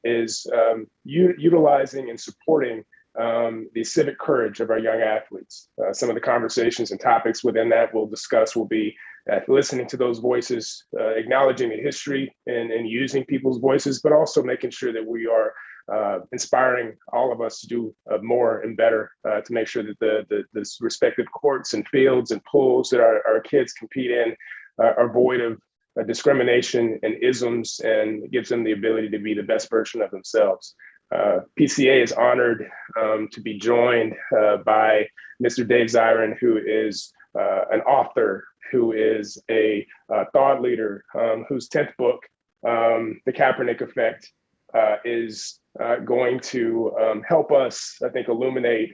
is utilizing and supporting the civic courage of our young athletes. Some of the conversations and topics within that we'll discuss will be listening to those voices, acknowledging the history and using people's voices, but also making sure that we are inspiring all of us to do more and better to make sure that the respective courts and fields and pools that our kids compete in are void of discrimination and isms, and gives them the ability to be the best version of themselves. PCA is honored to be joined by Mr. Dave Zirin, who is an author, who is a thought leader, whose 10th book, The Kaepernick Effect, is going to help us, I think, illuminate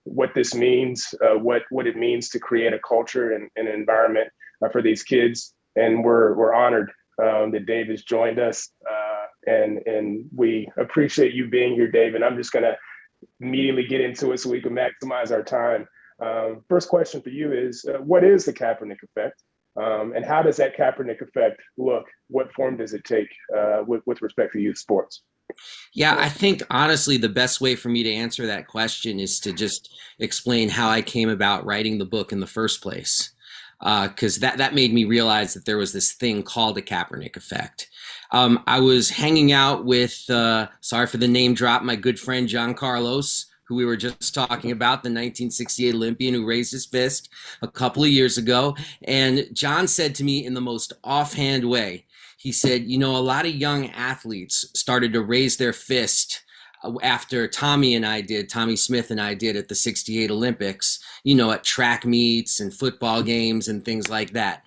what this means, what it means to create a culture and an environment for these kids. And we're honored that Dave has joined us. And we appreciate you being here, Dave. And I'm just going to immediately get into it so we can maximize our time. First question for you is, what is the Kaepernick Effect? And how does that Kaepernick Effect look? What form does it take with respect to youth sports? Yeah, I think honestly, the best way for me to answer that question is to just explain how I came about writing the book in the first place. Because that made me realize that there was this thing called the Kaepernick Effect. I was hanging out with, sorry for the name drop, my good friend John Carlos, who we were just talking about, the 1968 Olympian who raised his fist a couple of years ago. And John said to me in the most offhand way, he said, you know, a lot of young athletes started to raise their fist after Tommy Smith and I did at the 68 Olympics, you know, at track meets and football games and things like that.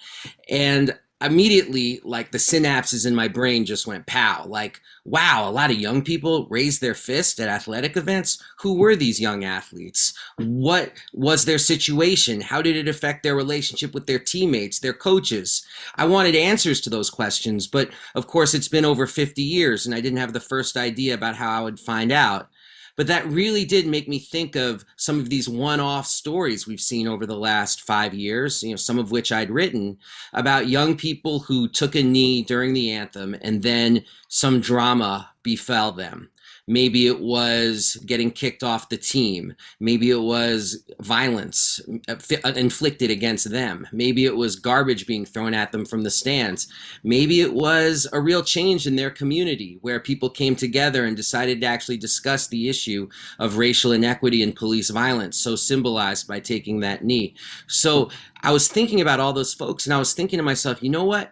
And immediately, like, the synapses in my brain just went pow, like, wow, a lot of young people raised their fist at athletic events. Who were these young athletes? What was their situation? How did it affect their relationship with their teammates, their coaches? I wanted answers to those questions, but of course it's been over 50 years and I didn't have the first idea about how I would find out. But that really did make me think of some of these one-off stories we've seen over the last 5 years, you know, some of which I'd written, about young people who took a knee during the anthem and then some drama befell them. Maybe it was getting kicked off the team. Maybe it was violence inflicted against them. Maybe it was garbage being thrown at them from the stands. Maybe it was a real change in their community where people came together and decided to actually discuss the issue of racial inequity and police violence, so symbolized by taking that knee. So I was thinking about all those folks, and I was thinking to myself, you know what?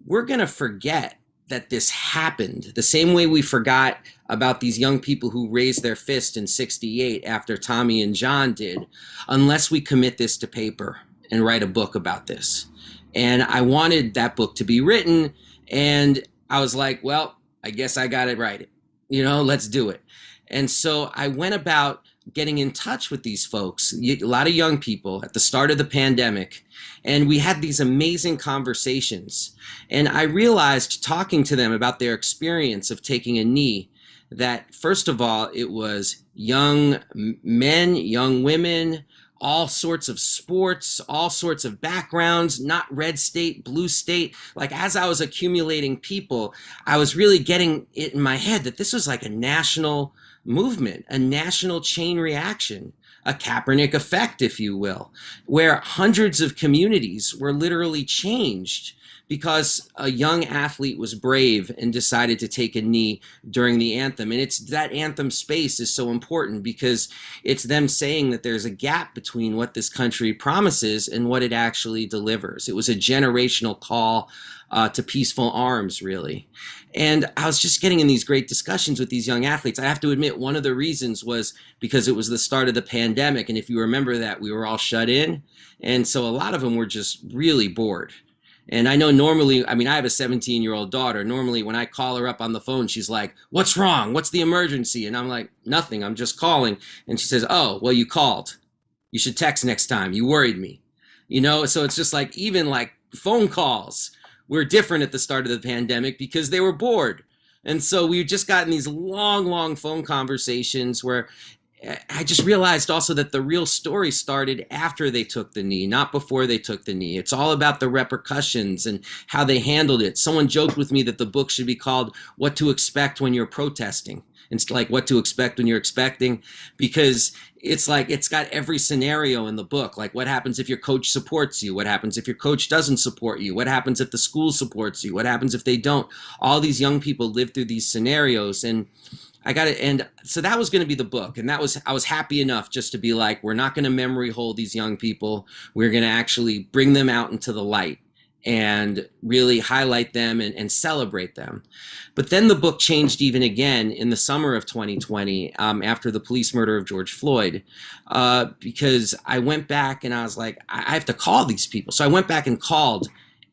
We're going to forget that this happened the same way we forgot about these young people who raised their fist in 68 after Tommy and John did, unless we commit this to paper and write a book about this. And I wanted that book to be written, and I was like, well, I guess I got to write it. You know, let's do it. And so I went about getting in touch with these folks, a lot of young people at the start of the pandemic, and we had these amazing conversations. And I realized, talking to them about their experience of taking a knee, that first of all, it was young men, young women, all sorts of sports, all sorts of backgrounds, not red state, blue state. Like, as I was accumulating people, I was really getting it in my head that this was like a national movement, a national chain reaction, a Kaepernick effect, if you will, where hundreds of communities were literally changed because a young athlete was brave and decided to take a knee during the anthem. And it's that anthem space is so important because it's them saying that there's a gap between what this country promises and what it actually delivers. It was a generational call to peaceful arms, really. And I was just getting in these great discussions with these young athletes. I have to admit, one of the reasons was because it was the start of the pandemic. And if you remember that, we were all shut in. And so a lot of them were just really bored. And I know normally, I mean, I have a 17-year-old daughter. Normally, when I call her up on the phone, she's like, what's wrong? What's the emergency? And I'm like, nothing, I'm just calling. And she says, oh, well, you called. You should text next time. You worried me. You know, so it's just like, even like phone calls were different at the start of the pandemic because they were bored. And so we just got in these long, long phone conversations where I just realized also that the real story started after they took the knee, not before they took the knee. It's all about the repercussions and how they handled it. Someone joked with me that the book should be called What to Expect When You're Protesting. It's like what to expect when you're expecting, because it's like it's got every scenario in the book. Like what happens if your coach supports you? What happens if your coach doesn't support you? What happens if the school supports you? What happens if they don't? All these young people live through these scenarios, and I got it. And so that was going to be the book. And I was happy enough just to be like, we're not going to memory hold these young people. We're going to actually bring them out into the light and really highlight them and celebrate them. But then the book changed even again in the summer of 2020, after the police murder of George Floyd, because I went back and I was like, I have to call these people. So I went back and called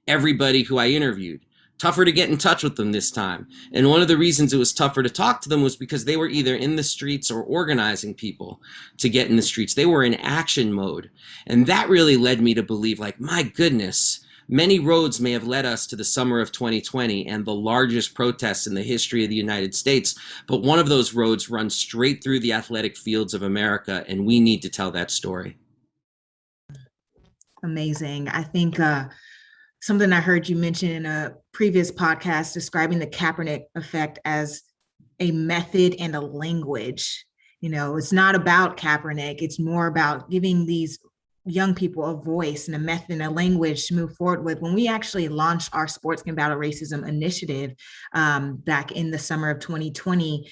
everybody who I interviewed. Tougher to get in touch with them this time. And one of the reasons it was tougher to talk to them was because they were either in the streets or organizing people to get in the streets. They were in action mode. And that really led me to believe, like, my goodness, many roads may have led us to the summer of 2020 and the largest protests in the history of the United States. But one of those roads runs straight through the athletic fields of America, and we need to tell that story. Amazing. I think something I heard you mention in a previous podcast describing the Kaepernick effect as a method and a language. You know, it's not about Kaepernick. It's more about giving these young people a voice and a method and a language to move forward with. When we actually launched our Sports Can Battle Racism initiative back in the summer of 2020,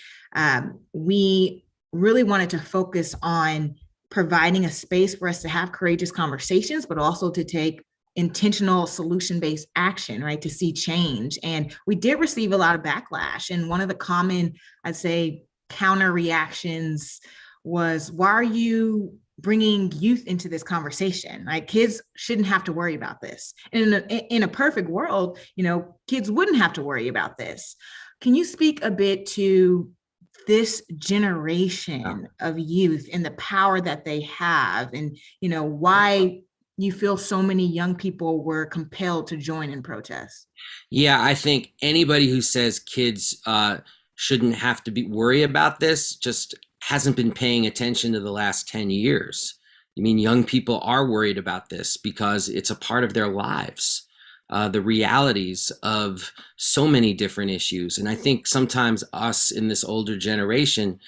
we really wanted to focus on providing a space for us to have courageous conversations, but also to take intentional solution-based action, right, to see change. And we did receive a lot of backlash. And one of the common, I'd say, counter reactions was, why are you bringing youth into this conversation? Like, kids shouldn't have to worry about this. And in a perfect world, you know, kids wouldn't have to worry about this. Can you speak a bit to this generation of youth and the power that they have, and, you know, why you feel so many young people were compelled to join in protest? Yeah, I think anybody who says kids shouldn't have to worry about this just hasn't been paying attention to the last 10 years. I mean, young people are worried about this because it's a part of their lives, the realities of so many different issues. And I think sometimes us in this older generation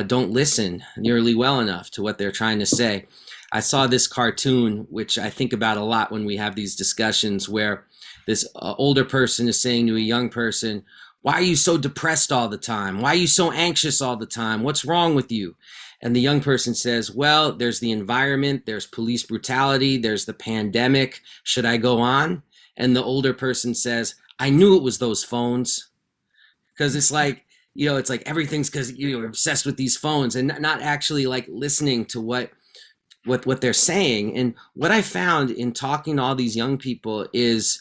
don't listen nearly well enough to what they're trying to say. I saw this cartoon, which I think about a lot when we have these discussions, where this older person is saying to a young person, "Why are you so depressed all the time? Why are you so anxious all the time? What's wrong with you?" And the young person says, "Well, there's the environment, there's police brutality, there's the pandemic. Should I go on?" And the older person says, "I knew it was those phones." Because it's like, you know, it's like everything's because you're obsessed with these phones and not actually like listening to what they're saying. And what I found in talking to all these young people is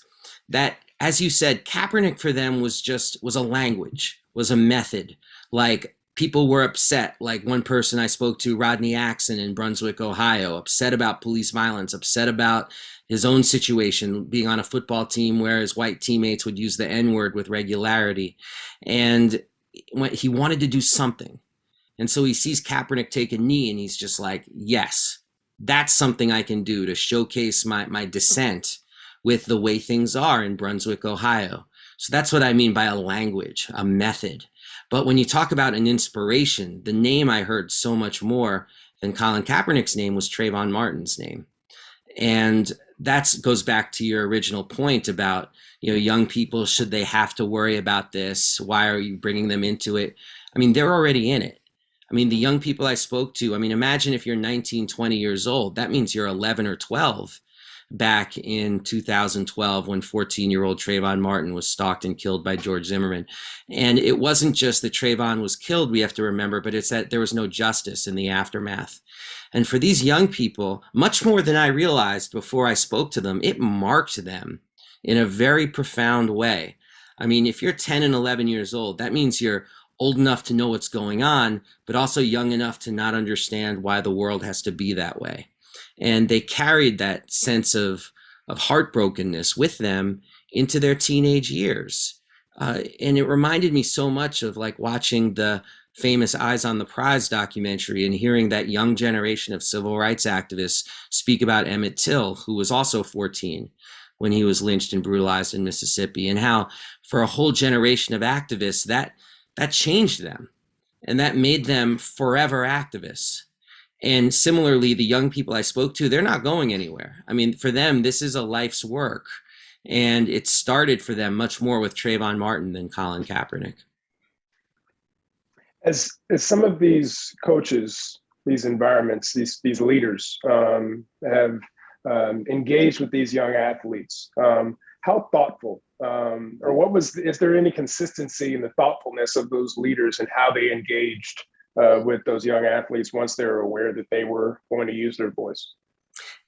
that, as you said, Kaepernick for them was a language, was a method. Like, people were upset. Like one person I spoke to, Rodney Axon in Brunswick, Ohio, upset about police violence, upset about his own situation, being on a football team where his white teammates would use the N-word with regularity. And he wanted to do something. And so he sees Kaepernick take a knee and he's just like, yes, that's something I can do to showcase my dissent with the way things are in Brunswick, Ohio. So that's what I mean by a language, a method. But when you talk about an inspiration, the name I heard so much more than Colin Kaepernick's name was Trayvon Martin's name. And that goes back to your original point about, you know, young people, should they have to worry about this? Why are you bringing them into it? I mean, they're already in it. I mean, the young people I spoke to, I mean, imagine if you're 19, 20 years old, that means you're 11 or 12 back in 2012 when 14-year-old Trayvon Martin was stalked and killed by George Zimmerman. And it wasn't just that Trayvon was killed, we have to remember, but it's that there was no justice in the aftermath. And for these young people, much more than I realized before I spoke to them, it marked them in a very profound way. I mean, if you're 10 and 11 years old, that means you're old enough to know what's going on, but also young enough to not understand why the world has to be that way. And they carried that sense of heartbrokenness with them into their teenage years. And it reminded me so much of like watching the famous Eyes on the Prize documentary and hearing that young generation of civil rights activists speak about Emmett Till, who was also 14 when he was lynched and brutalized in Mississippi, and how for a whole generation of activists that changed them and that made them forever activists. And similarly, the young people I spoke to, they're not going anywhere. I mean, for them, this is a life's work. And it started for them much more with Trayvon Martin than Colin Kaepernick. As some of these coaches, these environments, these leaders have engaged with these young athletes, how thoughtful, or is there any consistency in the thoughtfulness of those leaders and how they engaged with those young athletes once they were aware that they were going to use their voice?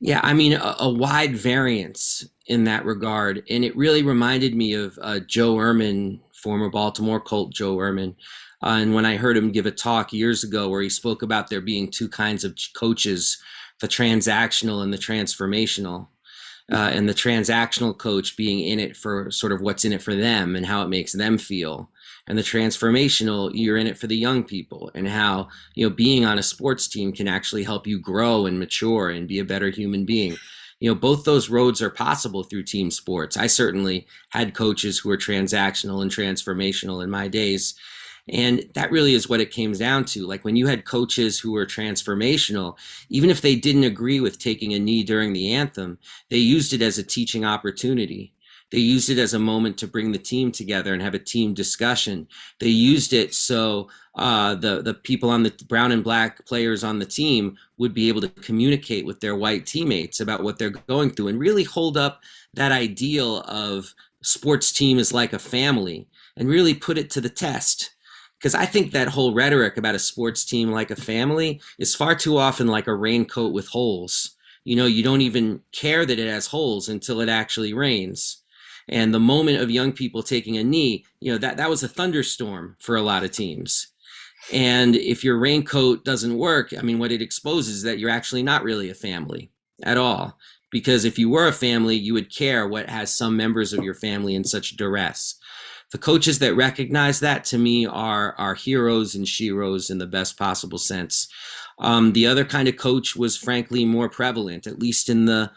Yeah, I mean, a wide variance in that regard. And it really reminded me of Joe Ehrman, former Baltimore Colt Joe Ehrman. And when I heard him give a talk years ago where he spoke about there being two kinds of coaches, the transactional and the transformational. And the transactional coach being in it for sort of what's in it for them and how it makes them feel. And the transformational, you're in it for the young people and how, being on a sports team can actually help you grow and mature and be a better human being. Both those roads are possible through team sports. I certainly had coaches who were transactional and transformational in my days. And that really is what it came down to. Like when you had coaches who were transformational, even if they didn't agree with taking a knee during the anthem, they used it as a teaching opportunity. They used it as a moment to bring the team together and have a team discussion. They used it so the people on the brown and black players on the team would be able to communicate with their white teammates about what they're going through and really hold up that ideal of sports team is like a family and really put it to the test. Because I think that whole rhetoric about a sports team like a family is far too often like a raincoat with holes. You don't even care that it has holes until it actually rains. And the moment of young people taking a knee, that was a thunderstorm for a lot of teams. And if your raincoat doesn't work, I mean, what it exposes is that you're actually not really a family at all. Because if you were a family, you would care what has some members of your family in such duress. The coaches that recognize that, to me, are heroes and sheroes in the best possible sense. The other kind of coach was frankly more prevalent, at least in the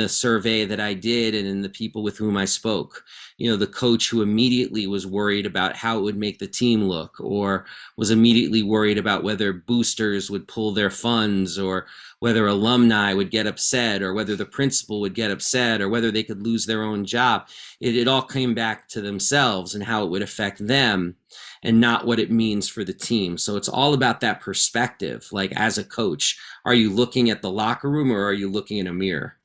survey that I did and in the people with whom I spoke. The coach who immediately was worried about how it would make the team look, or was immediately worried about whether boosters would pull their funds, or whether alumni would get upset, or whether the principal would get upset, or whether they could lose their own job. It all came back to themselves and how it would affect them and not what it means for the team. So it's all about that perspective. Like as a coach, are you looking at the locker room or are you looking in a mirror?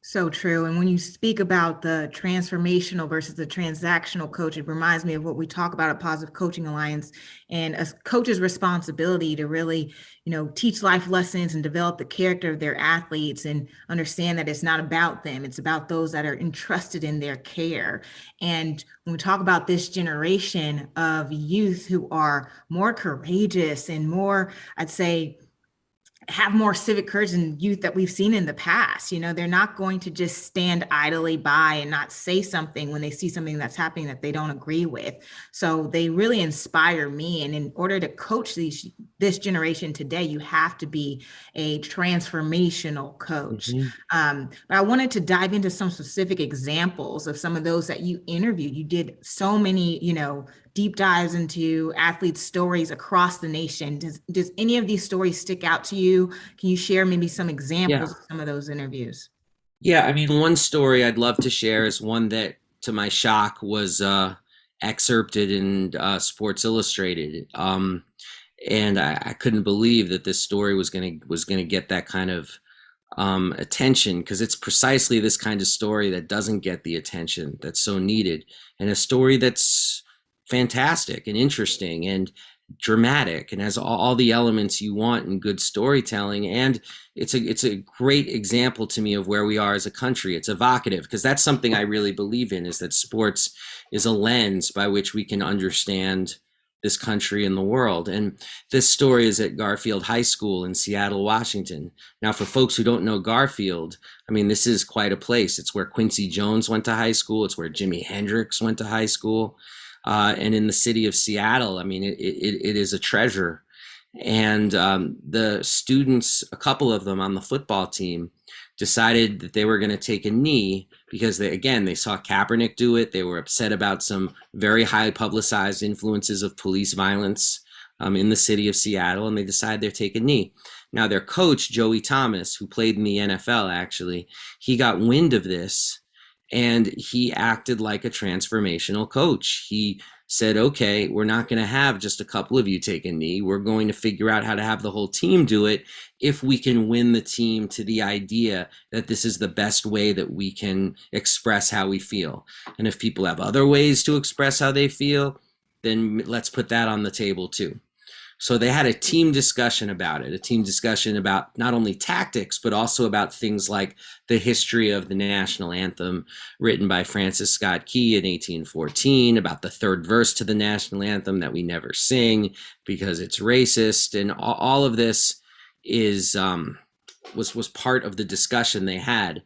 So true. And when you speak about the transformational versus the transactional coach, it reminds me of what we talk about at Positive Coaching Alliance and a coach's responsibility to really, teach life lessons and develop the character of their athletes and understand that it's not about them. It's about those that are entrusted in their care. And when we talk about this generation of youth who are more courageous and more, I'd say, have more civic courage than youth that we've seen in the past. They're not going to just stand idly by and not say something when they see something that's happening that they don't agree with. So they really inspire me. And in order to coach this generation today, you have to be a transformational coach. But I wanted to dive into some specific examples of some of those that you interviewed. You did so many, deep dives into athletes' stories across the nation. Does any of these stories stick out to you? Can you share maybe some examples of some of those interviews? Yeah, I mean, one story I'd love to share is one that, to my shock, was excerpted in Sports Illustrated, and I couldn't believe that this story was gonna get that kind of attention, because it's precisely this kind of story that doesn't get the attention that's so needed, and a story that's fantastic and interesting and dramatic and has all the elements you want in good storytelling. And it's a great example to me of where we are as a country. It's evocative, because that's something I really believe in, is that sports is a lens by which we can understand this country and the world. And this story is at Garfield High School in Seattle, Washington. Now, for folks who don't know Garfield, I mean, this is quite a place. It's where Quincy Jones went to high school. It's where Jimi Hendrix went to high school. and in the city of Seattle, I mean, it is a treasure. And the students, a couple of them on the football team, decided that they were going to take a knee because they saw Kaepernick do it. They were upset about some very high publicized influences of police violence in the city of Seattle, and they decided they'd take a knee. Now, their coach, Joey Thomas, who played in the NFL, actually, he got wind of this, and he acted like a transformational coach. He said, okay, we're not going to have just a couple of you take a knee. We're going to figure out how to have the whole team do it if we can win the team to the idea that this is the best way that we can express how we feel. And if people have other ways to express how they feel, then let's put that on the table too. So they had a team discussion about it, a team discussion about not only tactics, but also about things like the history of the national anthem written by Francis Scott Key in 1814, about the third verse to the national anthem that we never sing because it's racist. And all of this was part of the discussion they had.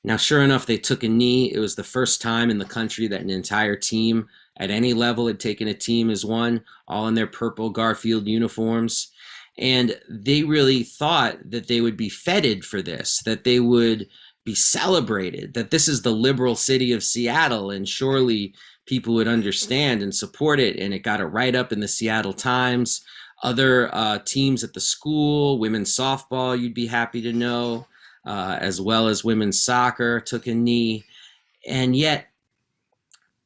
Now, sure enough, they took a knee. It was the first time in the country that an entire team at any level had taken a team as one, all in their purple Garfield uniforms. And they really thought that they would be feted for this, that they would be celebrated, that this is the liberal city of Seattle, and surely people would understand and support it. And it got a write-up in the Seattle Times. Other teams at the school, women's softball, you'd be happy to know, as well as women's soccer, took a knee. And yet,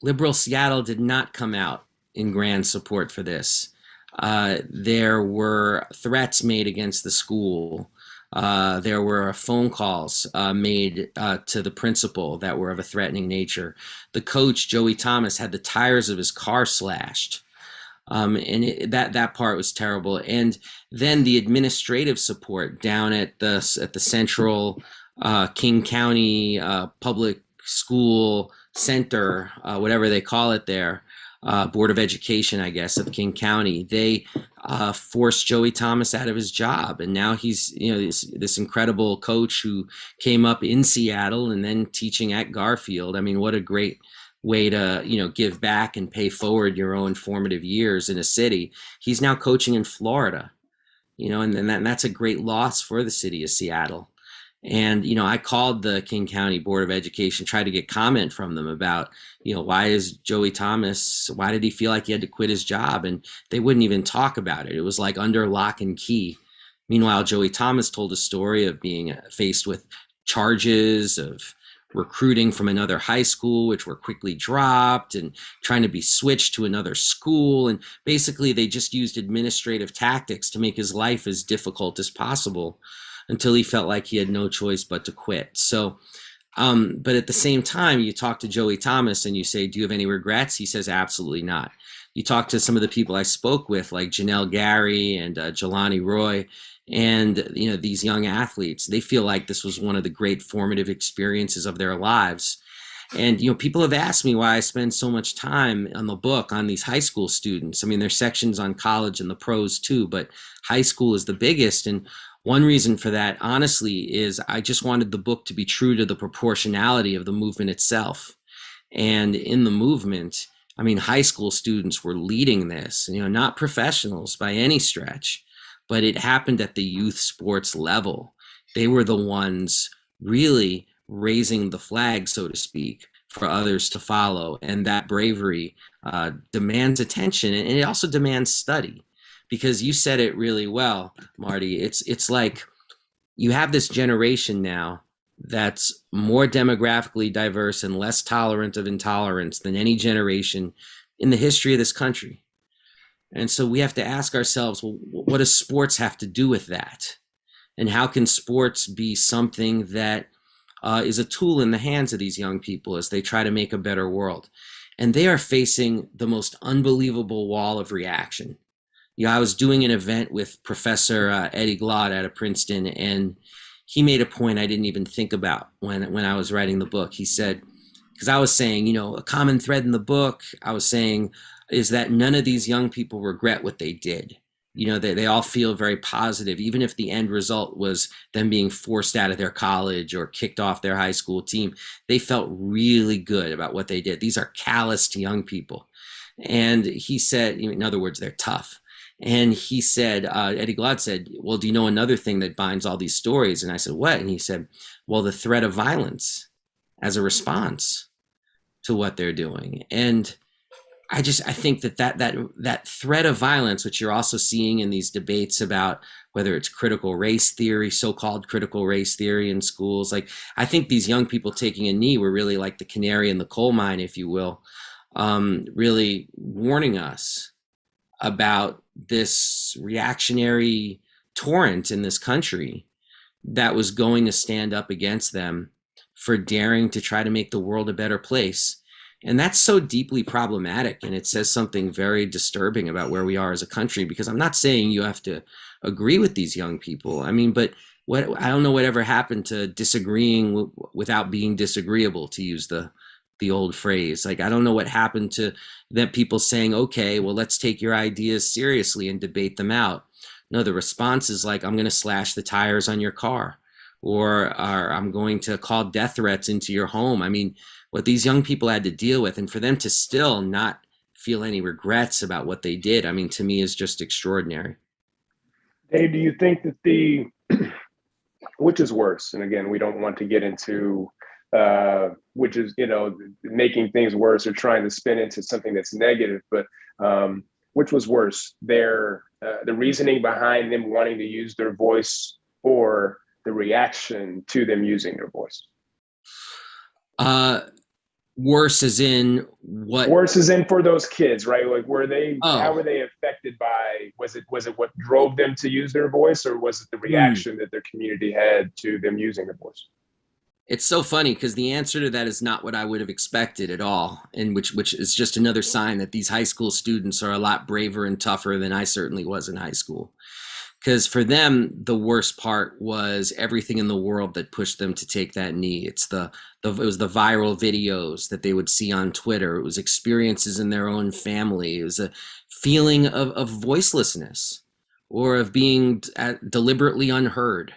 liberal Seattle did not come out in grand support for this. There were threats made against the school. There were phone calls made to the principal that were of a threatening nature. The coach, Joey Thomas, had the tires of his car slashed. That part was terrible. And then the administrative support down at the central King County Public School Center, whatever they call it there, Board of Education, I guess, of King County, they forced Joey Thomas out of his job. And now he's, this incredible coach who came up in Seattle and then teaching at Garfield. I mean, what a great way to, give back and pay forward your own formative years in a city. He's now coaching in Florida, and that's a great loss for the city of Seattle. And, I called the King County Board of Education, tried to get comment from them about, why is Joey Thomas, why did he feel like he had to quit his job? And they wouldn't even talk about it. It was like under lock and key. Meanwhile, Joey Thomas told a story of being faced with charges of recruiting from another high school, which were quickly dropped, and trying to be switched to another school. And basically, they just used administrative tactics to make his life as difficult as possible, until he felt like he had no choice but to quit. So, but at the same time, you talk to Joey Thomas and you say, do you have any regrets? He says, absolutely not. You talk to some of the people I spoke with, like Janelle Gary and Jelani Roy, and these young athletes, they feel like this was one of the great formative experiences of their lives. And people have asked me why I spend so much time on the book on these high school students. I mean, there's sections on college and the pros too, but high school is the biggest. And one reason for that, honestly, is I just wanted the book to be true to the proportionality of the movement itself. And in the movement, I mean, high school students were leading this, not professionals by any stretch, but it happened at the youth sports level. They were the ones really raising the flag, so to speak, for others to follow. And that bravery demands attention, and it also demands study. Because you said it really well, Marty. It's like you have this generation now that's more demographically diverse and less tolerant of intolerance than any generation in the history of this country. And so we have to ask ourselves, well, what does sports have to do with that? And how can sports be something that is a tool in the hands of these young people as they try to make a better world? And they are facing the most unbelievable wall of reaction. I was doing an event with Professor Eddie Glaude out of Princeton, and he made a point I didn't even think about when I was writing the book. He said, because I was saying, a common thread in the book, I was saying, is that none of these young people regret what they did. They all feel very positive, even if the end result was them being forced out of their college or kicked off their high school team. They felt really good about what they did. These are calloused young people. And he said, in other words, they're tough. And he said, Eddie Glaude said, well, do you know another thing that binds all these stories? And I said, what? And he said, well, the threat of violence as a response to what they're doing. And I think that threat of violence, which you're also seeing in these debates about whether it's critical race theory, so-called critical race theory in schools, like I think these young people taking a knee were really like the canary in the coal mine, if you will, really warning us about this reactionary torrent in this country that was going to stand up against them for daring to try to make the world a better place. And that's so deeply problematic, and it says something very disturbing about where we are as a country, because I'm not saying you have to agree with these young people. I mean, but I don't know whatever happened to disagreeing without being disagreeable, to use the old phrase. Like, I don't know what happened to that people saying, okay, well, let's take your ideas seriously and debate them out. No, the response is like, I'm going to slash the tires on your car, or I'm going to call death threats into your home. I mean, what these young people had to deal with, and for them to still not feel any regrets about what they did, I mean, to me is just extraordinary. Dave, do you think that which is worse? And again, we don't want to get into which is, making things worse or trying to spin into something that's negative, but which was worse, the reasoning behind them wanting to use their voice, or the reaction to them using their voice? Worse as in what? Worse as in for those kids, right? Like, how were they affected by, was it what drove them to use their voice, or was it the reaction that their community had to them using their voice? It's so funny, because the answer to that is not what I would have expected at all, and which is just another sign that these high school students are a lot braver and tougher than I certainly was in high school. Because for them, the worst part was everything in the world that pushed them to take that knee. It was the viral videos that they would see on Twitter. It was experiences in their own family. It was a feeling of voicelessness, or of being deliberately unheard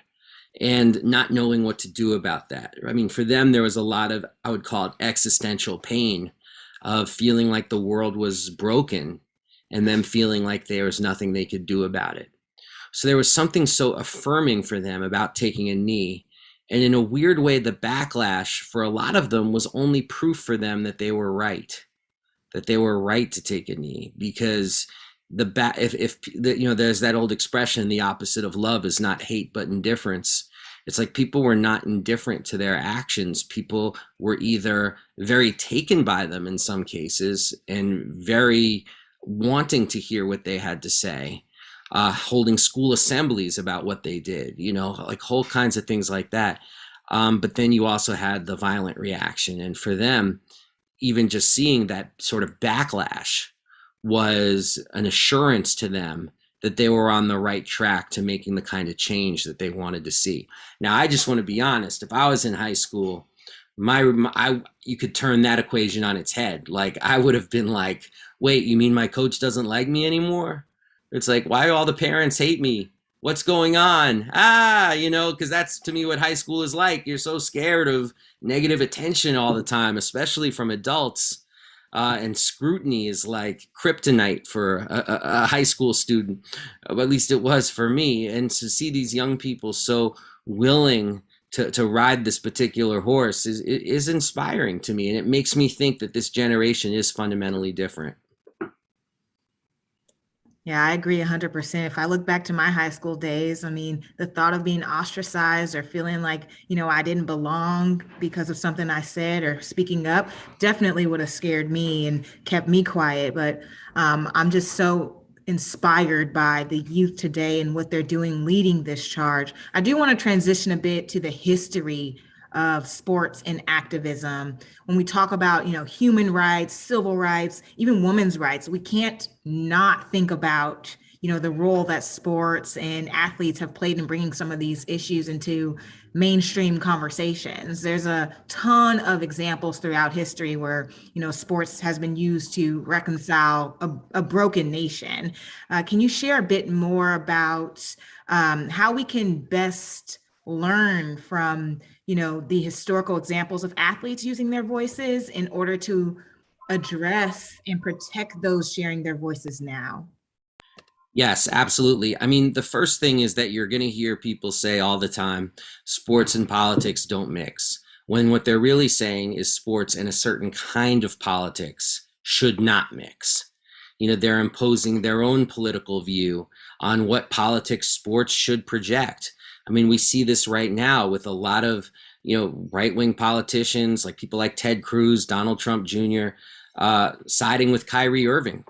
and not knowing what to do about that. I mean, for them, there was a lot of, I would call it existential pain, of feeling like the world was broken and them feeling like there was nothing they could do about it. So there was something so affirming for them about taking a knee. And in a weird way, the backlash for a lot of them was only proof for them that they were right to take a knee. Because there's that old expression, the opposite of love is not hate, but indifference. It's like people were not indifferent to their actions. People were either very taken by them in some cases, and very wanting to hear what they had to say. Holding school assemblies about what they did, like whole kinds of things like that. But then you also had the violent reaction. And for them, even just seeing that sort of backlash was an assurance to them that they were on the right track to making the kind of change that they wanted to see. Now, I just want to be honest. If I was in high school, you could turn that equation on its head. Like, I would have been like, wait, you mean my coach doesn't like me anymore? It's like, why do all the parents hate me? What's going on? Because that's, to me, what high school is like. You're so scared of negative attention all the time, especially from adults. And scrutiny is like kryptonite for a high school student. At least it was for me. And to see these young people so willing to ride this particular horse is inspiring to me. And it makes me think that this generation is fundamentally different. Yeah, I agree 100%. If I look back to my high school days, I mean, the thought of being ostracized or feeling like, I didn't belong because of something I said or speaking up definitely would have scared me and kept me quiet. But I'm just so inspired by the youth today and what they're doing leading this charge. I do want to transition a bit to the history of sports and activism. When we talk about, human rights, civil rights, even women's rights, we can't not think about, the role that sports and athletes have played in bringing some of these issues into mainstream conversations. There's a ton of examples throughout history where, sports has been used to reconcile a broken nation. Can you share a bit more about how we can best learn from the historical examples of athletes using their voices in order to address and protect those sharing their voices now? Yes, absolutely. I mean, the first thing is that you're going to hear people say all the time, sports and politics don't mix. When what they're really saying is sports and a certain kind of politics should not mix. You know, they're imposing their own political view on what politics sports should project. I mean, we see this right now with a lot of, right-wing politicians, like people like Ted Cruz, Donald Trump Jr., siding with Kyrie Irving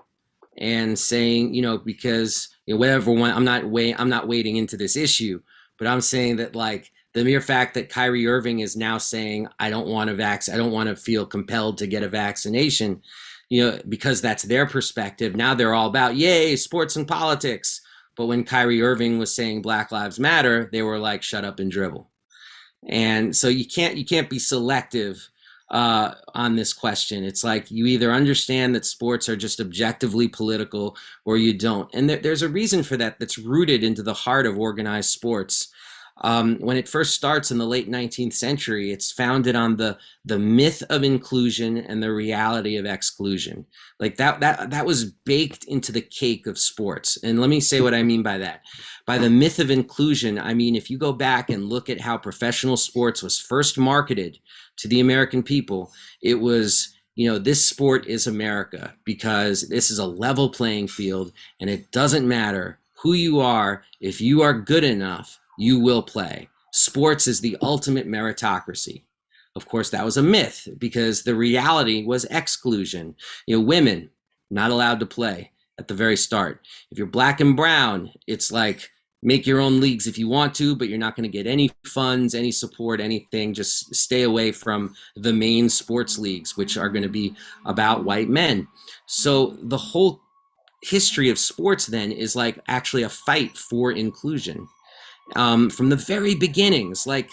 and saying, because whatever one, I'm not wading into this issue, but I'm saying that, like, the mere fact that Kyrie Irving is now saying, I don't want to feel compelled to get a vaccination, because that's their perspective. Now they're all about, yay, sports and politics. But when Kyrie Irving was saying Black Lives Matter, they were like, shut up and dribble. And so you can't be selective on this question. It's like you either understand that sports are just objectively political or you don't. And there's a reason for that that's rooted into the heart of organized sports. When it first starts in the late 19th century, it's founded on the myth of inclusion and the reality of exclusion. Like that was baked into the cake of sports. And let me say what I mean by that. By the myth of inclusion, I mean, if you go back and look at how professional sports was first marketed to the American people, it was, this sport is America because this is a level playing field and it doesn't matter who you are. If you are good enough, you will play. Sports is the ultimate meritocracy. Of course, that was a myth because the reality was exclusion. Women not allowed to play at the very start. If you're Black and brown, it's like, make your own leagues if you want to, but you're not going to get any funds, any support, anything. Just stay away from the main sports leagues, which are going to be about white men. So the whole history of sports then is like actually a fight for inclusion. From the very beginnings, like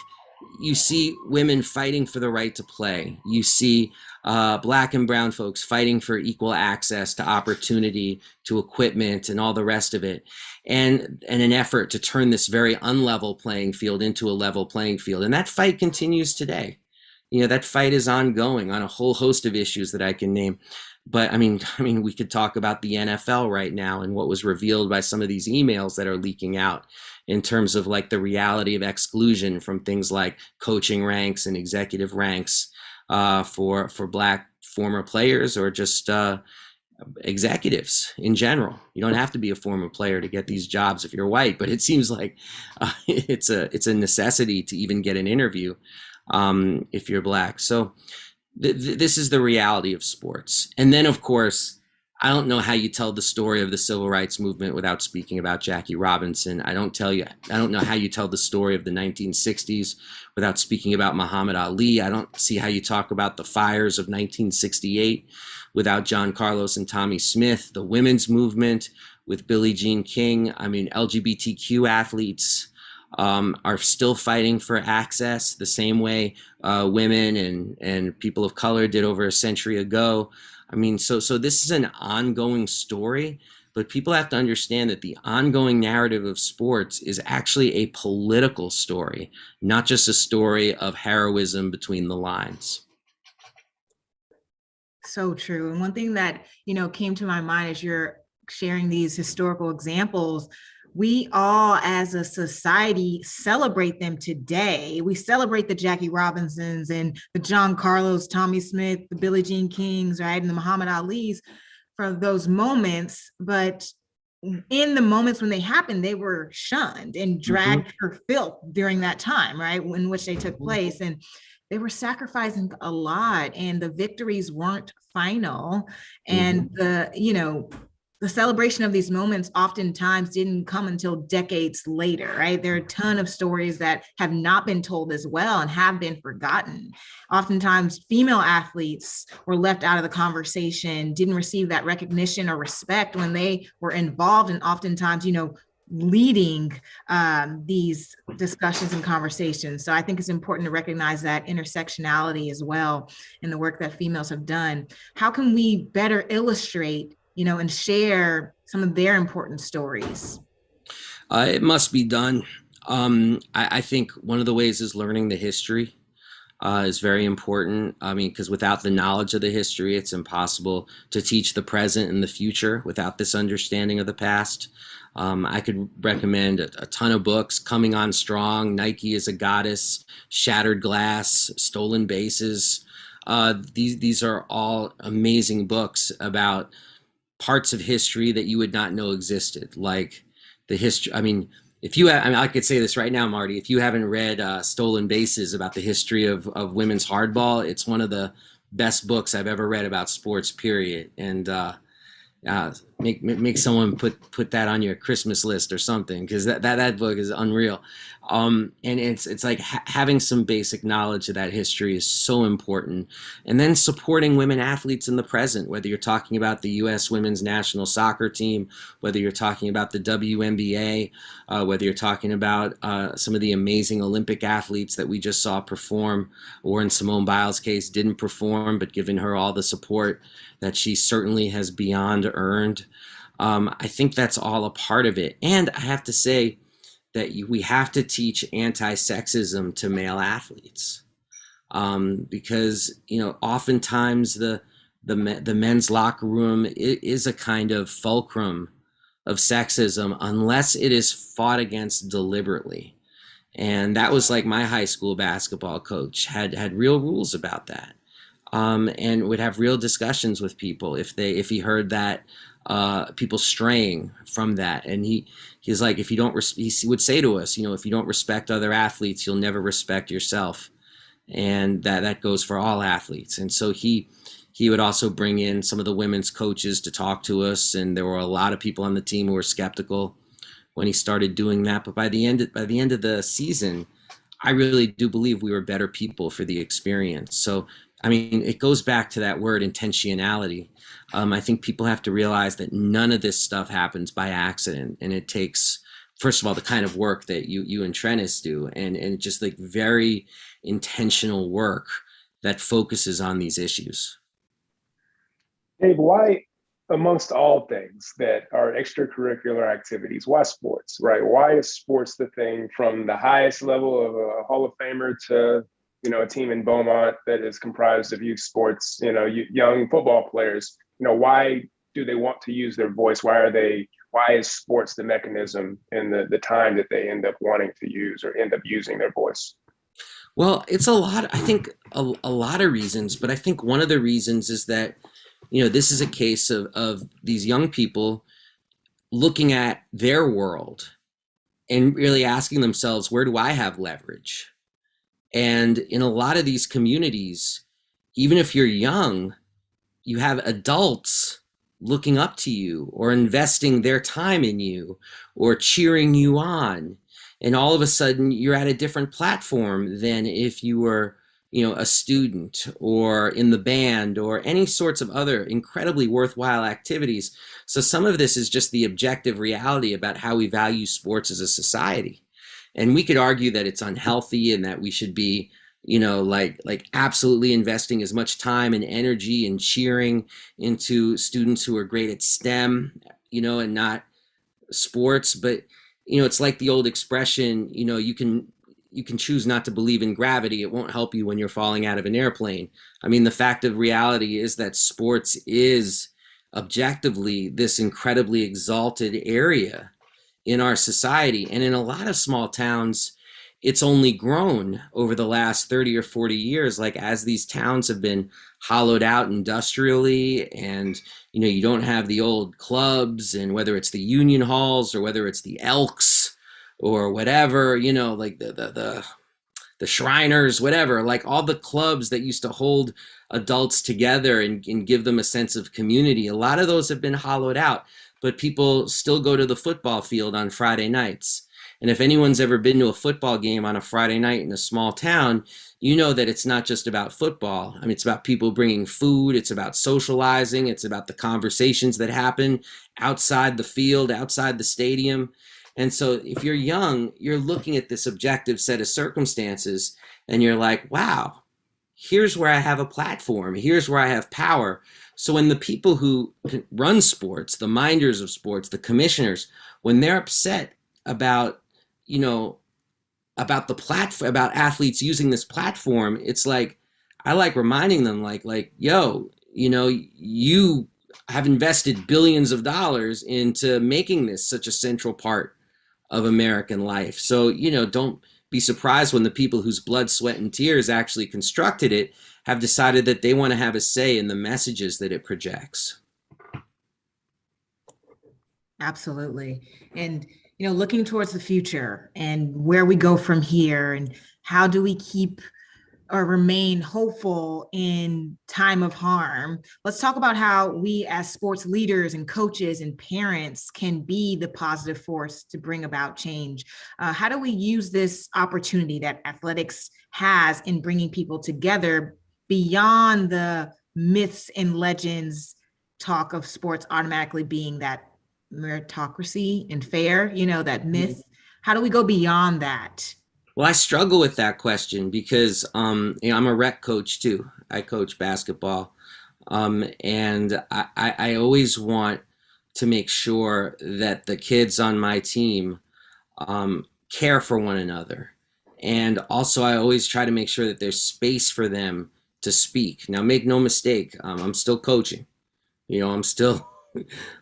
you see women fighting for the right to play. You see Black and brown folks fighting for equal access to opportunity, to equipment, and all the rest of it. And an effort to turn this very unlevel playing field into a level playing field. And that fight continues today. That fight is ongoing on a whole host of issues that I can name. But I mean, we could talk about the NFL right now and what was revealed by some of these emails that are leaking out in terms of like the reality of exclusion from things like coaching ranks and executive ranks for Black former players or just executives in general. You don't have to be a former player to get these jobs if you're white, but it seems like it's a necessity to even get an interview if you're Black. So this is the reality of sports. And then, of course, I don't know how you tell the story of the civil rights movement without speaking about Jackie Robinson. I don't know how you tell the story of the 1960s without speaking about Muhammad Ali. I don't see how you talk about the fires of 1968 without John Carlos and Tommie Smith, the women's movement with Billie Jean King. I mean, LGBTQ athletes are still fighting for access the same way women and people of color did over a century ago. I mean, so this is an ongoing story, but people have to understand that the ongoing narrative of sports is actually a political story, not just a story of heroism between the lines. So true. And one thing that, came to my mind as you're sharing these historical examples, we all as a society celebrate them today. We celebrate the Jackie Robinsons and the John Carlos, Tommie Smith, the Billie Jean Kings, right? And the Muhammad Alis for those moments. But in the moments when they happened, they were shunned and dragged for filth during that time, right? In which they took place. And they were sacrificing a lot and the victories weren't final. And the celebration of these moments oftentimes didn't come until decades later, right? There are a ton of stories that have not been told as well and have been forgotten. Oftentimes, female athletes were left out of the conversation, didn't receive that recognition or respect when they were involved, and oftentimes, leading these discussions and conversations. So I think it's important to recognize that intersectionality as well in the work that females have done. How can we better illustrate and share some of their important stories? It must be done. I think one of the ways is learning the history. is very important. I mean, because without the knowledge of the history, it's impossible to teach the present and the future without this understanding of the past. I could recommend a ton of books: Coming On Strong, Nike is a Goddess, Shattered Glass, Stolen Bases. These are all amazing books about parts of history that you would not know existed, like the history. I mean, if you, I mean, I could say this right now, Marty. If you haven't read Stolen Bases, about the history of women's hardball, it's one of the best books I've ever read about sports. Period. And make someone put that on your Christmas list or something, because that book is unreal. And it's like having some basic knowledge of that history is so important. And then supporting women athletes in the present, whether you're talking about the U.S. women's national soccer team, whether you're talking about the WNBA, whether you're talking about some of the amazing Olympic athletes that we just saw perform, or in Simone Biles' case, didn't perform, but given her all the support that she certainly has beyond earned. I think that's all a part of it. And I have to say that we have to teach anti-sexism to male athletes, because, you know, oftentimes the men's locker room is a kind of fulcrum of sexism unless it is fought against deliberately. And that was like my high school basketball coach had real rules about that. And would have real discussions with people if he heard that people straying from that. And he's like, if you don't, he would say to us, you know, if you don't respect other athletes, you'll never respect yourself. And that goes for all athletes. And so he would also bring in some of the women's coaches to talk to us. And there were a lot of people on the team who were skeptical when he started doing that. But by the end of the season, I really do believe we were better people for the experience. So, I mean, it goes back to that word intentionality. I think people have to realize that none of this stuff happens by accident. And it takes, first of all, the kind of work that you and Trennis do, and just like very intentional work that focuses on these issues. Dave, why, amongst all things that are extracurricular activities, why sports, right? Why is sports the thing, from the highest level of a Hall of Famer to, you know, a team in Beaumont that is comprised of youth sports, you know, young football players? You know, why do they want to use their voice? Why is sports the mechanism and the time that they end up wanting to use or end up using their voice? Well, it's a lot, I think a lot of reasons, but I think one of the reasons is that, you know, this is a case of these young people looking at their world and really asking themselves, where do I have leverage? And in a lot of these communities, even if you're young, you have adults looking up to you or investing their time in you or cheering you on. And all of a sudden you're at a different platform than if you were, you know, a student or in the band or any sorts of other incredibly worthwhile activities. So some of this is just the objective reality about how we value sports as a society. And we could argue that it's unhealthy and that we should be, you know, like absolutely investing as much time and energy and cheering into students who are great at STEM, you know, and not sports. But, you know, it's like the old expression, you know, you can choose not to believe in gravity. It won't help you when you're falling out of an airplane. I mean, the fact of reality is that sports is objectively this incredibly exalted area in our society. And in a lot of small towns, it's only grown over the last 30 or 40 years, like as these towns have been hollowed out industrially, and, you know, you don't have the old clubs, and whether it's the union halls or whether it's the Elks or whatever, you know, like the Shriners, whatever, like all the clubs that used to hold adults together and give them a sense of community. A lot of those have been hollowed out, but people still go to the football field on Friday nights. And if anyone's ever been to a football game on a Friday night in a small town, you know that it's not just about football. I mean, it's about people bringing food. It's about socializing. It's about the conversations that happen outside the field, outside the stadium. And so if you're young, you're looking at this objective set of circumstances and you're like, wow, here's where I have a platform. Here's where I have power. So when the people who run sports, the minders of sports, the commissioners, when they're upset about, you know, about the platform, about athletes using this platform, it's like, I like reminding them yo, you have invested billions of dollars into making this such a central part of American life. So, don't be surprised when the people whose blood, sweat, and tears actually constructed it have decided that they want to have a say in the messages that it projects. Absolutely. And, looking towards the future and where we go from here, and how do we keep or remain hopeful in time of harm? Let's talk about how we as sports leaders and coaches and parents can be the positive force to bring about change. How do we use this opportunity that athletics has in bringing people together beyond the myths and legends talk of sports automatically being that meritocracy and fair, that myth? How do we go beyond that? Well, I struggle with that question because I'm a rec coach too. I coach basketball, and I always want to make sure that the kids on my team care for one another, and also I always try to make sure that there's space for them to speak. Now, make no mistake, I'm still coaching. I'm still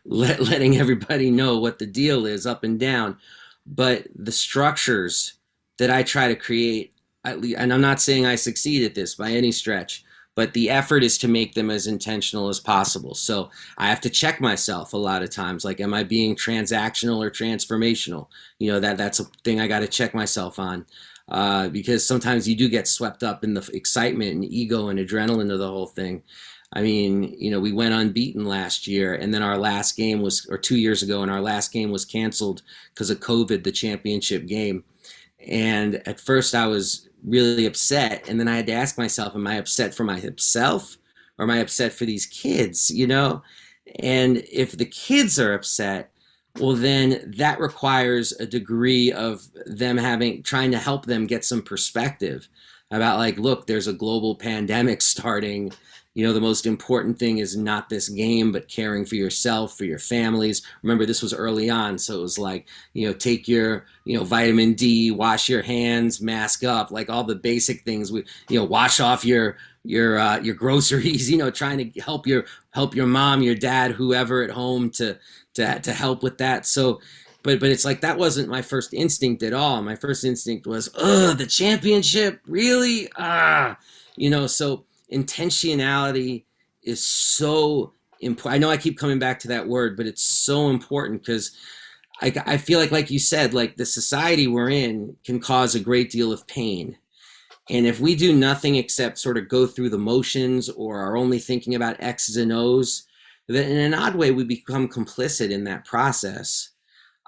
letting everybody know what the deal is up and down, but the structures that I try to create, at least, and I'm not saying I succeed at this by any stretch, but the effort is to make them as intentional as possible. So I have to check myself a lot of times, like, am I being transactional or transformational? That's a thing I got to check myself on, because sometimes you do get swept up in the excitement and ego and adrenaline of the whole thing. I mean, we went unbeaten last year, and then our last game was, or 2 years ago, and our last game was canceled because of COVID, the championship game. And at first I was really upset. And then I had to ask myself, am I upset for myself or am I upset for these kids, And if the kids are upset, well, then that requires a degree of them trying to help them get some perspective about, look, there's a global pandemic starting. The most important thing is not this game, but caring for yourself, for your families. Remember, this was early on. So it was take your, vitamin D, wash your hands, mask up, all the basic things. Wash off your groceries, trying to help your mom, your dad, whoever at home to help with that. So, but it's that wasn't my first instinct at all. My first instinct was, the championship, really? So intentionality is so important. I know I keep coming back to that word, but it's so important because I feel like you said, the society we're in can cause a great deal of pain. And if we do nothing except sort of go through the motions or are only thinking about X's and O's, then in an odd way, we become complicit in that process,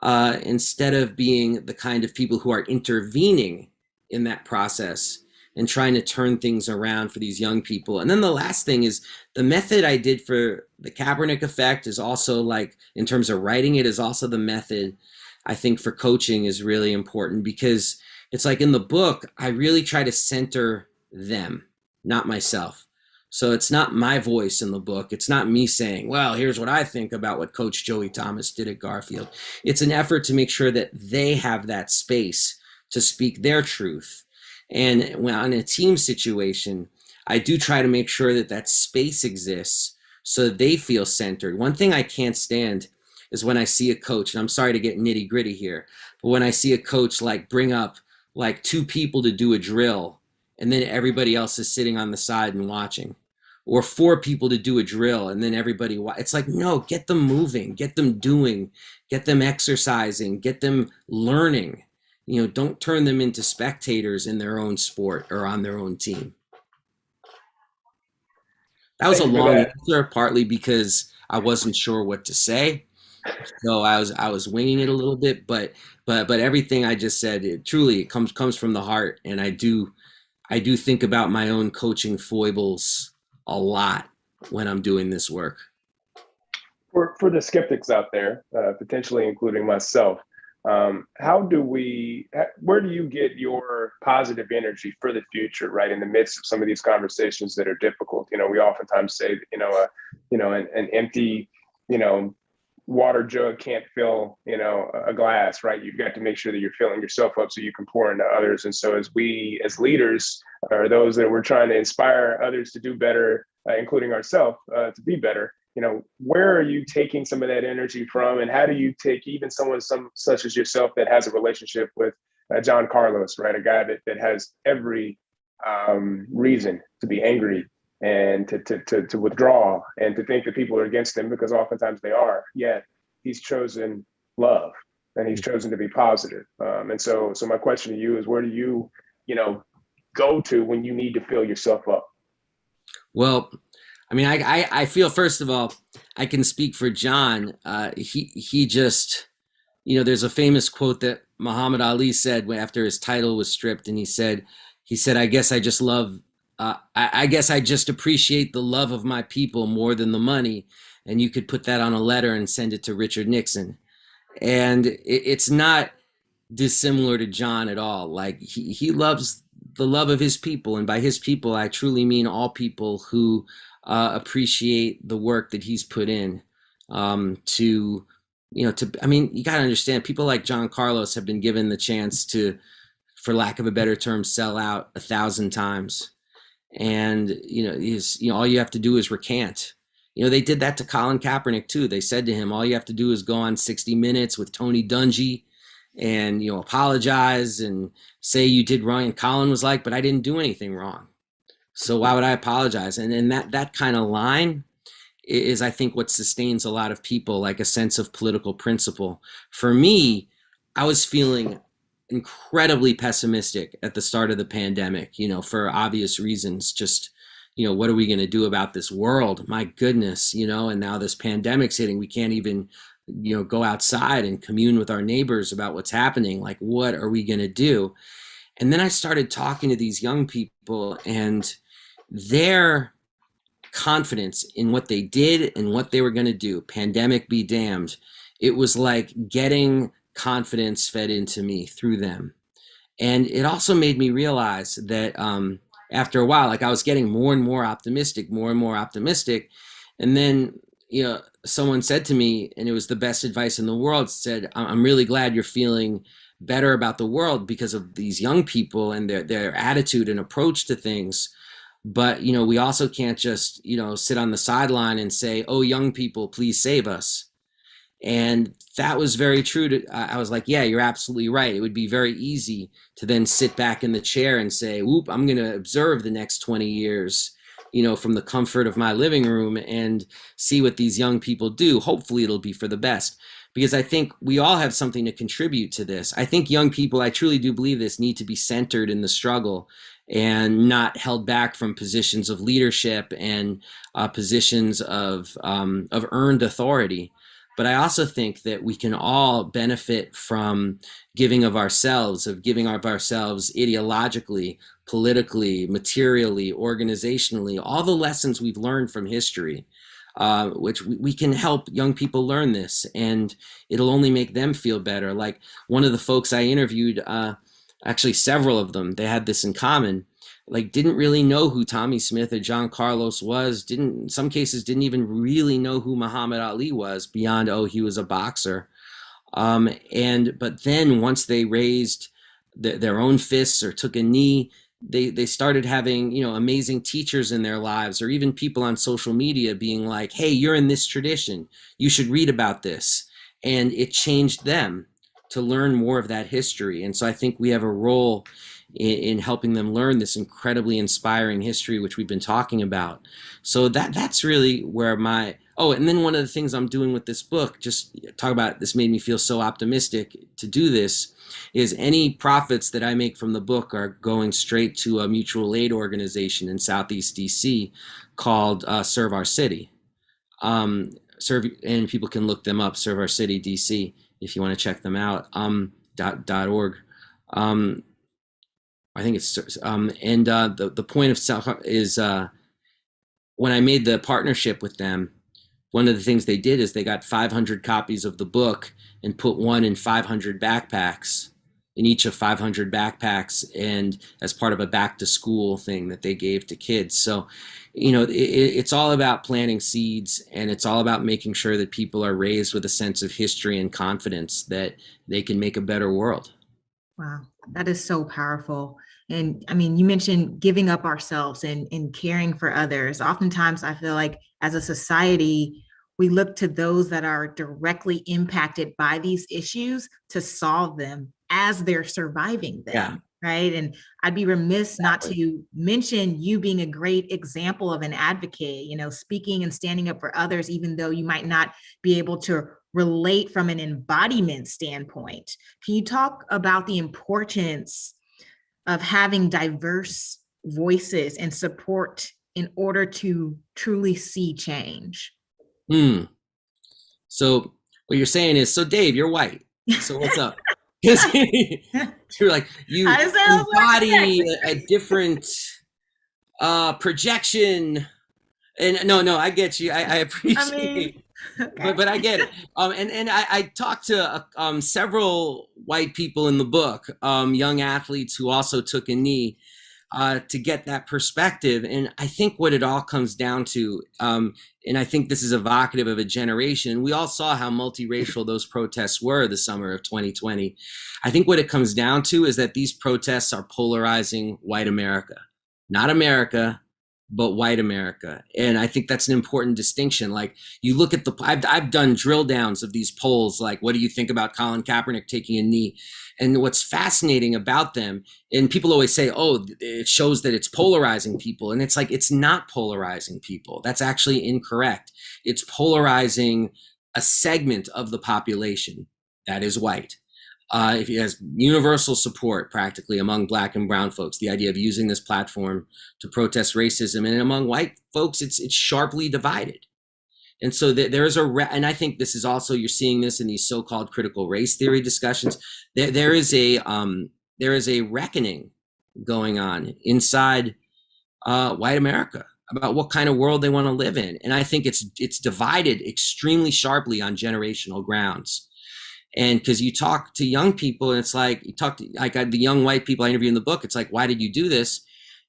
instead of being the kind of people who are intervening in that process and trying to turn things around for these young people. And then the last thing is the method I did for the Kaepernick Effect is also, in terms of writing it, is also the method I think for coaching is really important, because it's in the book, I really try to center them, not myself. So it's not my voice in the book. It's not me saying, well, here's what I think about what Coach Joey Thomas did at Garfield. It's an effort to make sure that they have that space to speak their truth. And when on a team situation, I do try to make sure that that space exists so that they feel centered. One thing I can't stand is when I see a coach, and I'm sorry to get nitty gritty here, but when I see a coach bring up 2 people to do a drill and then everybody else is sitting on the side and watching, or 4 people to do a drill and then everybody, it's no, get them moving, get them doing, get them exercising, get them learning. Don't turn them into spectators in their own sport or on their own team. That was a long answer, partly because I wasn't sure what to say. So I was winging it a little bit, but everything I just said, it truly comes from the heart. And I do think about my own coaching foibles a lot when I'm doing this work. For the skeptics out there, potentially including myself, where do you get your positive energy for the future, right? In the midst of some of these conversations that are difficult, we oftentimes say, an empty, water jug can't fill, a glass, right? You've got to make sure that you're filling yourself up so you can pour into others. And so as we, as leaders, or those that we're trying to inspire others to do better, including ourselves, to be better, where are you taking some of that energy from? And how do you take even such as yourself that has a relationship with John Carlos, right? A guy that has every reason to be angry and to withdraw and to think that people are against him, because oftentimes they are. Yet he's chosen love and he's chosen to be positive. And so my question to you is, where do you, go to when you need to fill yourself up? Well, I mean, I feel, first of all, I can speak for John. He just, there's a famous quote that Muhammad Ali said after his title was stripped, and he said, I guess I just love, I guess I just appreciate the love of my people more than the money. And you could put that on a letter and send it to Richard Nixon. And it's not dissimilar to John at all. Like he loves the love of his people. And by his people, I truly mean all people who appreciate the work that he's put in I mean, you got to understand, people like John Carlos have been given the chance to, for lack of a better term, sell out 1,000 times. And, all you have to do is recant. They did that to Colin Kaepernick too. They said to him, all you have to do is go on 60 Minutes with Tony Dungy and, apologize and say you did wrong. And Colin was like, but I didn't do anything wrong, so why would I apologize? And that kind of line is, I think, what sustains a lot of people, like a sense of political principle. For me, I was feeling incredibly pessimistic at the start of the pandemic, for obvious reasons. Just, what are we going to do about this world? My goodness, and now this pandemic's hitting. We can't even, go outside and commune with our neighbors about what's happening. Like, what are we going to do? And then I started talking to these young people, and their confidence in what they did and what they were going to do, pandemic be damned, it was like getting confidence fed into me through them. And it also made me realize that after a while, like, I was getting more and more optimistic. And then, someone said to me, and it was the best advice in the world, said, I'm really glad you're feeling better about the world because of these young people and their attitude and approach to things. But, we also can't just, sit on the sideline and say, oh, young people, please save us. And that was very true. I was like, yeah, you're absolutely right. It would be very easy to then sit back in the chair and say, whoop, I'm going to observe the next 20 years, from the comfort of my living room and see what these young people do. Hopefully it'll be for the best, because I think we all have something to contribute to this. I think young people, I truly do believe this, need to be centered in the struggle and not held back from positions of leadership and positions of earned authority. But I also think that we can all benefit from giving of ourselves ideologically, politically, materially, organizationally, all the lessons we've learned from history, which we can help young people learn this, and it'll only make them feel better. Like one of the folks I interviewed, actually several of them, they had this in common, like didn't really know who Tommy Smith or John Carlos was, in some cases didn't even really know who Muhammad Ali was beyond, oh, he was a boxer. But then once they raised their own fists or took a knee, they started having, amazing teachers in their lives, or even people on social media being like, hey, you're in this tradition, you should read about this. And it changed them to learn more of that history. And so I think we have a role in helping them learn this incredibly inspiring history, which we've been talking about. So that's really where and then one of the things I'm doing with this book, just talk about, this made me feel so optimistic to do this, is any profits that I make from the book are going straight to a mutual aid organization in Southeast DC called Serve Our City. And people can look them up, Serve Our City DC, if you want to check them out, .org. I think it's, the point of self is, when I made the partnership with them, one of the things they did is they got 500 copies of the book and put one in 500 backpacks in each of 500 backpacks, and as part of a back to school thing that they gave to kids. So, it's all about planting seeds, and it's all about making sure that people are raised with a sense of history and confidence that they can make a better world. Wow, that is so powerful. And I mean, you mentioned giving up ourselves and caring for others. Oftentimes, I feel like as a society, we look to those that are directly impacted by these issues to solve them as they're surviving them. Yeah. Right. And I'd be remiss not Exactly. to mention you being a great example of an advocate, speaking and standing up for others, even though you might not be able to relate from an embodiment standpoint. Can you talk about the importance of having diverse voices and support in order to truly see change? So what you're saying is, so Dave, you're white. So what's up? Because you're like, you embody a different projection. And no, I get you. I appreciate okay. but I get it. And I talked to several white people in the book, young athletes who also took a knee, to get that perspective. And I think what it all comes down to, and I think this is evocative of a generation, we all saw how multiracial those protests were the summer of 2020. I think what it comes down to is that these protests are polarizing white America, not America, but white America. And I think that's an important distinction. Like, you look at I've done drill downs of these polls, like, what do you think about Colin Kaepernick taking a knee? And what's fascinating about them, and people always say, oh, it shows that it's polarizing people. And it's like, it's not polarizing people. That's actually incorrect. It's polarizing a segment of the population that is white. If he has universal support practically among Black and brown folks, the idea of using this platform to protest racism, and among white folks, it's sharply divided. And so there is and I think this is also, you're seeing this in these so-called critical race theory discussions. There is a reckoning going on inside white America about what kind of world they want to live in. And I think it's divided extremely sharply on generational grounds. And because you talk to young people, and it's like, you talk to the young white people I interview in the book, it's like, why did you do this?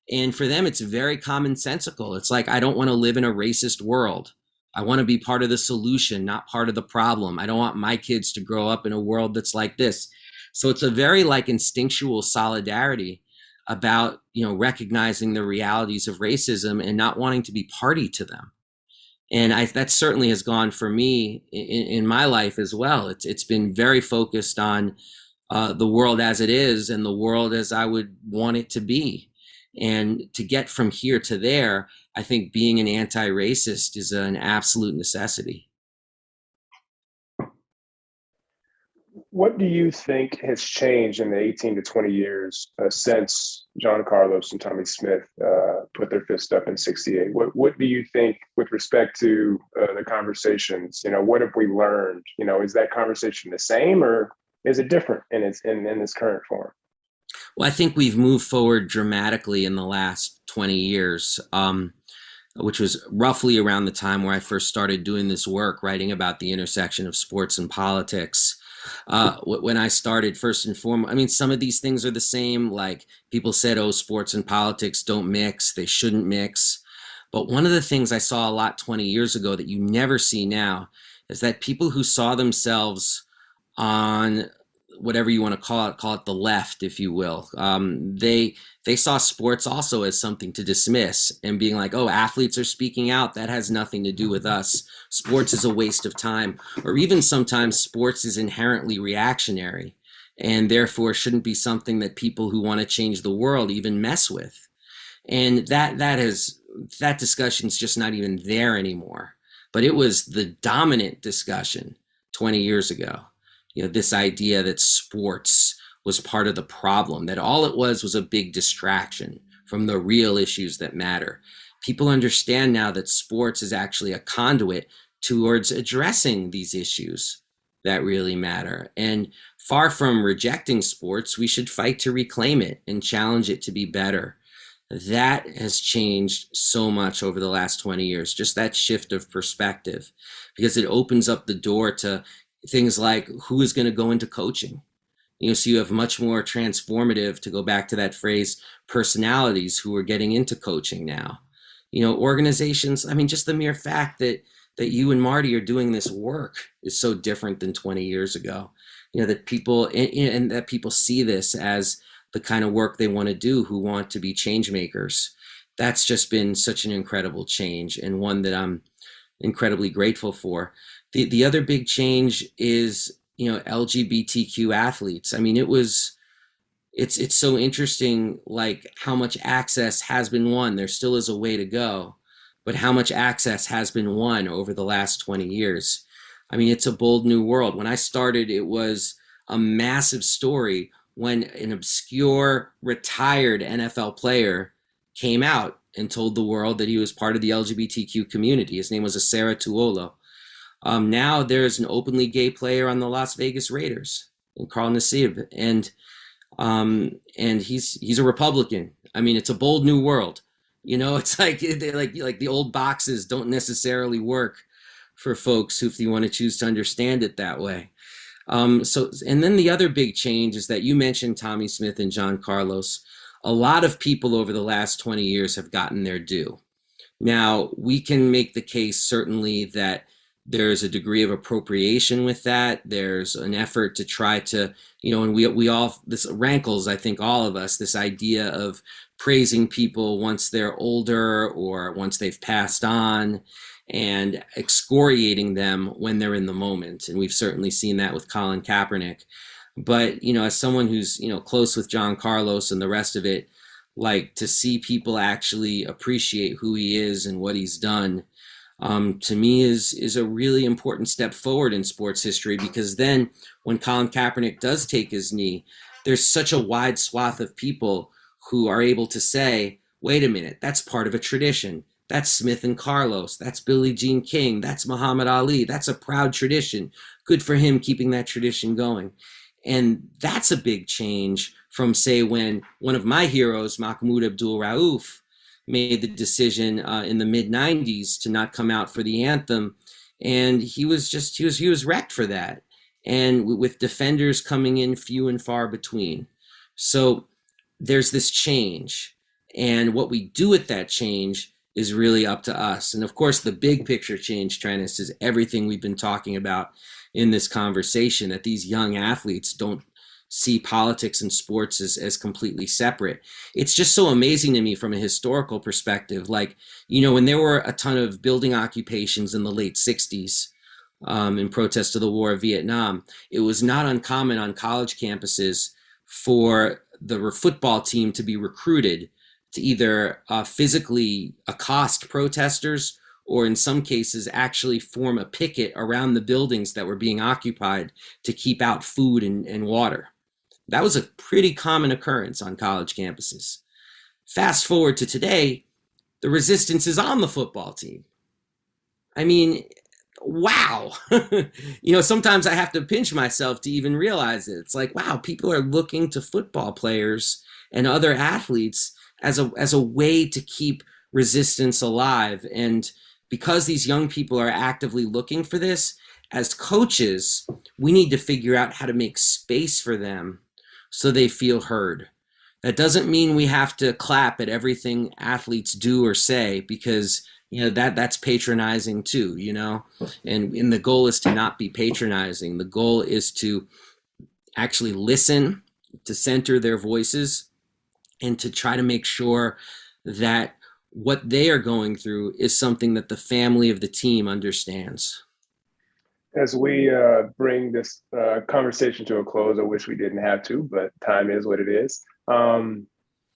And for them, it's very commonsensical. It's like, I don't want to live in a racist world. I want to be part of the solution, not part of the problem. I don't want my kids to grow up in a world that's like this. So it's a very instinctual solidarity about, recognizing the realities of racism and not wanting to be party to them. And that certainly has gone for me in my life as well. It's been very focused on the world as it is and the world as I would want it to be. And to get from here to there, I think being an anti-racist is an absolute necessity. What do you think has changed in the 18 to 20 years since John Carlos and Tommy Smith put their fist up in '68? What do you think with respect to the conversations? What have we learned? Is that conversation the same, or is it different in this current form? Well, I think we've moved forward dramatically in the last 20 years, which was roughly around the time where I first started doing this work, writing about the intersection of sports and politics. When I started, first and foremost, some of these things are the same. Like, people said, oh, sports and politics don't mix, they shouldn't mix. But one of the things I saw a lot 20 years ago that you never see now is that people who saw themselves on whatever you want to call it the left, if you will, they saw sports also as something to dismiss and being like, oh, athletes are speaking out, that has nothing to do with us. Sports is a waste of time. Or even sometimes sports is inherently reactionary and therefore shouldn't be something that people who want to change the world even mess with. And that discussion's just not even there anymore. But it was the dominant discussion 20 years ago. This idea that sports was part of the problem, that all it was a big distraction from the real issues that matter. People understand now that sports is actually a conduit towards addressing these issues that really matter. And far from rejecting sports, we should fight to reclaim it and challenge it to be better. That has changed so much over the last 20 years, just that shift of perspective, because it opens up the door to things like, who is going to go into coaching? So you have much more transformative, to go back to that phrase, personalities who are getting into coaching now. Organizations, I mean, just the mere fact that you and Marty are doing this work is so different than 20 years ago. That people, and that people see this as the kind of work they want to do, who want to be change makers. That's just been such an incredible change, and one that I'm incredibly grateful for. The other big change is, LGBTQ athletes. I mean, it's so interesting, like how much access has been won. There still is a way to go, but how much access has been won over the last 20 years. I mean, it's a bold new world. When I started, it was a massive story when an obscure retired NFL player came out and told the world that he was part of the LGBTQ community. His name was Asera Tuolo. Now there's an openly gay player on the Las Vegas Raiders, and Carl Nassib, and he's a Republican. I mean, it's a bold new world. It's like the old boxes don't necessarily work for folks if you want to choose to understand it that way. And then the other big change is that you mentioned Tommy Smith and John Carlos. A lot of people over the last 20 years have gotten their due. Now, we can make the case certainly that there's a degree of appropriation with that. There's an effort to try to, and we all, this rankles, I think, all of us, this idea of praising people once they're older or once they've passed on, and excoriating them when they're in the moment. And we've certainly seen that with Colin Kaepernick. But, as someone who's, close with John Carlos and the rest of it, like, to see people actually appreciate who he is and what he's done, to me is a really important step forward in sports history, because then when Colin Kaepernick does take his knee, there's such a wide swath of people who are able to say, wait a minute, that's part of a tradition. That's Smith and Carlos. That's Billie Jean King. That's Muhammad Ali. That's a proud tradition. Good for him keeping that tradition going. And that's a big change from, say, when one of my heroes, Mahmoud Abdul Rauf, made the decision in the mid-90s to not come out for the anthem. And he was wrecked for that. And with defenders coming in few and far between. So there's this change. And what we do with that change is really up to us. And of course, the big picture change, Trennis, is everything we've been talking about in this conversation, that these young athletes don't see politics and sports as completely separate. It's just so amazing to me from a historical perspective. Like, when there were a ton of building occupations in the late 60s in protest of the War of Vietnam, it was not uncommon on college campuses for the football team to be recruited to either physically accost protesters, or in some cases actually form a picket around the buildings that were being occupied to keep out food and water. That was a pretty common occurrence on college campuses. Fast forward to today, the resistance is on the football team. I mean, wow. Sometimes I have to pinch myself to even realize it. It's like, wow, people are looking to football players and other athletes as a way to keep resistance alive. And because these young people are actively looking for this, as coaches, we need to figure out how to make space for them so they feel heard. That doesn't mean we have to clap at everything athletes do or say, because that's patronizing too, and the goal is to not be patronizing. The goal is to actually listen, to center their voices, and to try to make sure that what they are going through is something that the family of the team understands. As we bring this conversation to a close, I wish we didn't have to, but time is what it is. When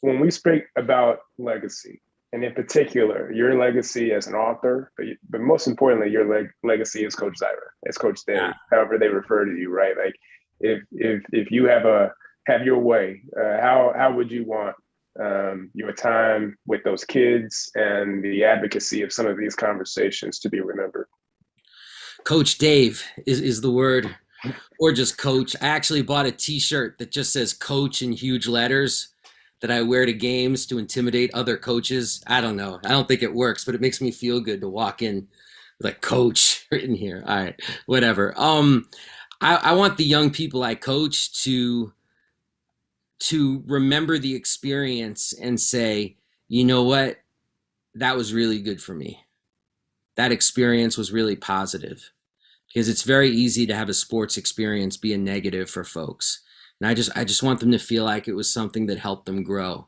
we speak about legacy, and in particular, your legacy as an author, but most importantly, your legacy as Coach Zirin, as Coach Dave, however they refer to you, right? Like, if you have your way, how would you want your time with those kids and the advocacy of some of these conversations to be remembered? Coach Dave is the word, or just Coach. I actually bought a t-shirt that just says Coach in huge letters that I wear to games to intimidate other coaches. I don't know. I don't think it works, but it makes me feel good to walk in like Coach written here. All right, whatever. I want the young people I coach to to remember the experience and say, you know what, that was really good for me. That experience was really positive. Because it's very easy to have a sports experience be a negative for folks. And I just want them to feel like it was something that helped them grow.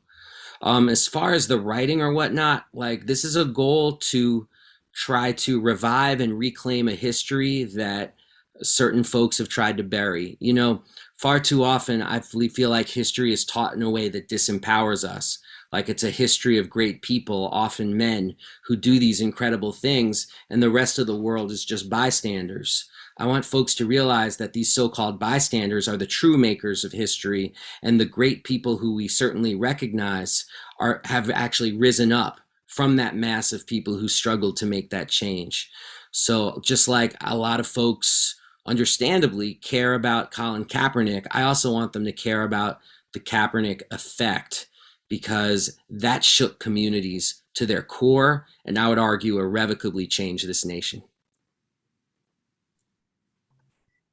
As far as the writing or whatnot, like this is a goal to try to revive and reclaim a history that certain folks have tried to bury. You know, far too often I feel like history is taught in a way that disempowers us. Like it's a history of great people, often men, who do these incredible things, and the rest of the world is just bystanders. I want folks to realize that these so-called bystanders are the true makers of history, and the great people who we certainly recognize have actually risen up from that mass of people who struggled to make that change. So just like a lot of folks understandably care about Colin Kaepernick, I also want them to care about the Kaepernick effect, because that shook communities to their core, and I would argue irrevocably changed this nation.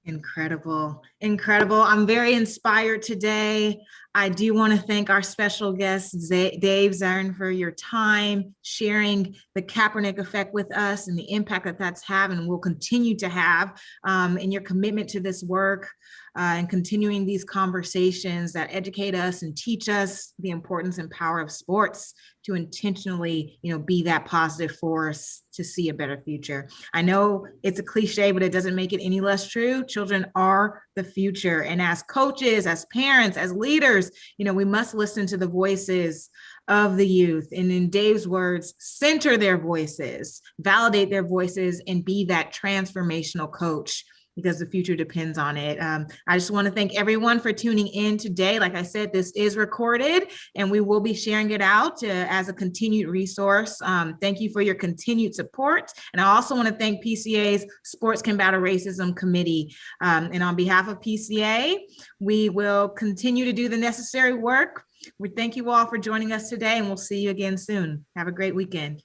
Incredible, incredible. I'm very inspired today. I do want to thank our special guest, Dave Zirin, for your time, sharing the Kaepernick effect with us and the impact that that's having and will continue to have, and your commitment to this work, and continuing these conversations that educate us and teach us the importance and power of sports to intentionally, be that positive force to see a better future. I know it's a cliche, but it doesn't make it any less true. Children are the future. And as coaches, as parents, as leaders, we must listen to the voices of the youth. And in Dave's words, center their voices, validate their voices, and be that transformational coach, because the future depends on it. I just want to thank everyone for tuning in today. Like I said, this is recorded and we will be sharing it out as a continued resource. Thank you for your continued support. And I also want to thank PCA's Sports Combating Racism Committee. And on behalf of PCA, we will continue to do the necessary work. We thank you all for joining us today, and we'll see you again soon. Have a great weekend.